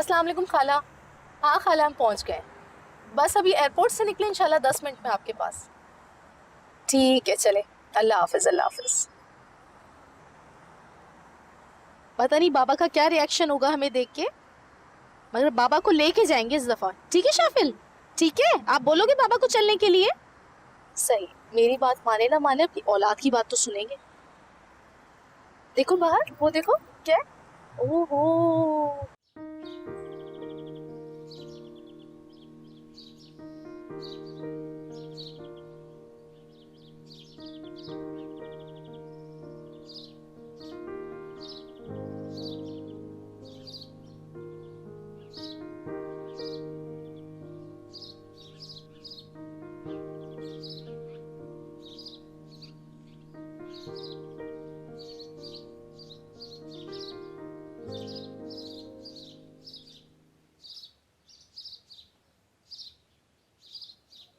अस्सलाम वालेकुम खाला। हाँ खाला, हम पहुँच गए। बस अभी एयरपोर्ट से निकले, इंशाल्लाह 10 मिनट में आपके पास। ठीक है, चले। अल्लाह हाफिज, अल्लाह हाफिज। पता नहीं बाबा का क्या रिएक्शन होगा हमें देख के, मगर बाबा को लेके जाएंगे इस दफा। ठीक है शाफिल? ठीक है, आप बोलोगे बाबा को चलने के लिए? सही। मेरी बात माने ना माने, अपनी औलाद की बात तो सुनेंगे। देखो बाहर, वो देखो क्या है? ओहो,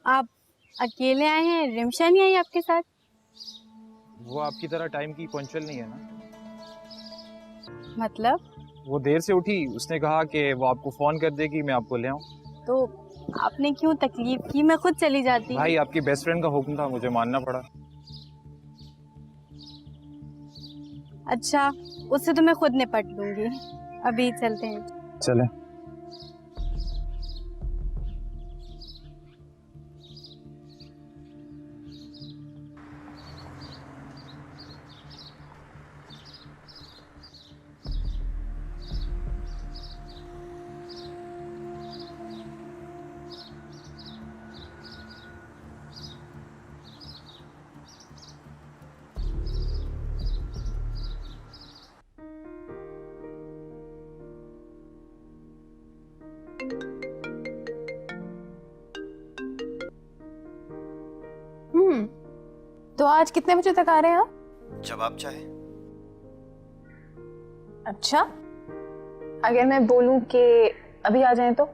आप अकेले आए हैं? रिमशा नहीं आई आपके साथ? वो आपकी तरह टाइम की पंक्चुअल नहीं है ना। मतलब? वो देर से उठी, उसने कहा कि वो आपको फोन कर देगी, मैं आपको ले आऊं। तो आपने क्यों तकलीफ की? मैं खुद चली जाती। भाई आपकी बेस्ट फ्रेंड का हुक्म था, मुझे मानना पड़ा। अच्छा, उससे तो मैं खुद निपट लूंगी। अभी चलते हैं। चले। तो आज कितने बजे तक आ रहे हैं आप? जब आप चाहे। अच्छा, अगर मैं बोलूं कि अभी आ जाएं तो?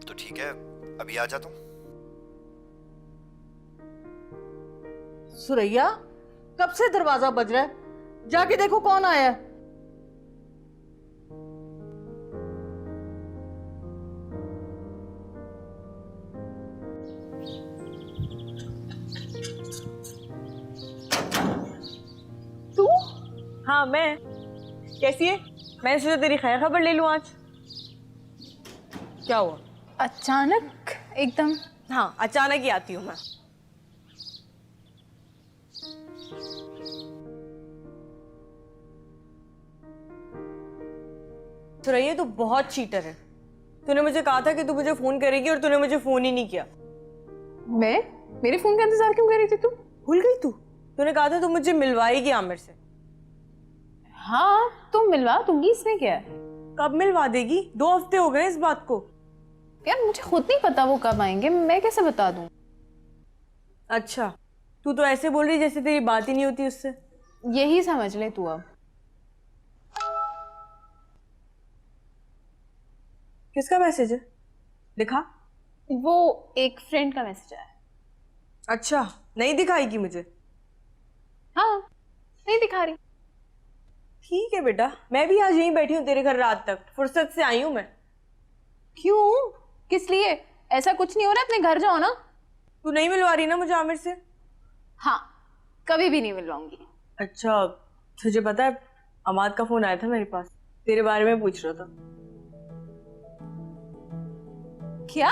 तो ठीक है, अभी आ जा तुम। सुरैया, कब से दरवाजा बज रहा है? जाके देखो कौन आया है। तू? हाँ मैं। कैसी है? मैंने सोचा तेरी खैर खबर ले लूं आज। क्या हुआ? अचानक एकदम? हाँ, अचानक ही आती हूँ मैं। सुरैया, तू बहुत चीटर है। तूने मुझे कहा था कि तू मुझे फोन करेगी और तूने मुझे फोन ही नहीं किया। मैं? मेरे फोन का इंतजार क्यों कर रही थी तू? भूल गई तू? तूने कहा था तू मुझे मिलवाएगी आमिर से। हाँ, तुम मिलवा दूंगी, इसमें क्या है? कब मिलवा देगी? 2 हफ्ते हो गए इस बात को। यार मुझे खुद नहीं पता वो कब आएंगे, मैं कैसे बता दूं? अच्छा, तू तो ऐसे बोल रही जैसे तेरी बात ही नहीं होती उससे। यही समझ ले तू अब। किसका मैसेज है? दिखा। वो एक फ्रेंड का मैसेज आया। अच्छा, नहीं दिखाएगी मुझे? हाँ, नहीं दिखा रही। ठीक है बेटा, मैं भी आज यहीं बैठी हूँ तेरे घर रात तक, फुर्सत से आई हूँ मैं। क्यों? किस लिए? ऐसा कुछ नहीं हो रहा, अपने घर जाओ ना। तू नहीं मिलवा रही ना मुझे आमिर से? हाँ, कभी भी नहीं मिलवाऊंगी। अच्छा, तुझे पता है अमाद का फोन आया था मेरे पास, तेरे बारे में पूछ रहा था। क्या?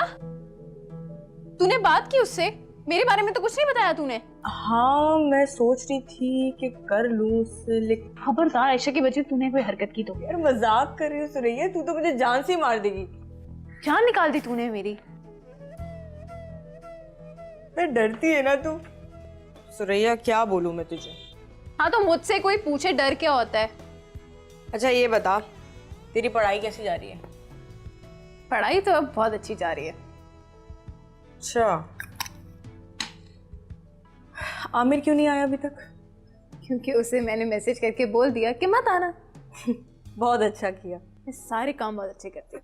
तूने बात की उससे? मेरे बारे में तो कुछ नहीं बताया तूने। हाँ, मैं सोच रही थी कि कर लूँ उससे, लेकिन खबरदार आयशा की वजह तूने कोई हरकत की तो। यार मजाक कर रही हूँ सुरैया, तू तो मुझे जान से ही मार देगी। जान निकाल दी तूने मेरी। मैं डरती है ना तू। सुरैया, क्या बोलूं मैं तुझे? हाँ, तो मुझसे कोई पूछे डर क्या होता है? अच्छा ये बता, तेरी पढ़ाई कैसी जा रही है? पढ़ाई तो अब बहुत अच्छी जा रही है। अच्छा, आमिर क्यों नहीं आया अभी तक? क्योंकि उसे मैंने मैसेज करके बोल दिया कि मत आना। बहुत अच्छा किया। मैं सारे काम बहुत अच्छे करती हूँ।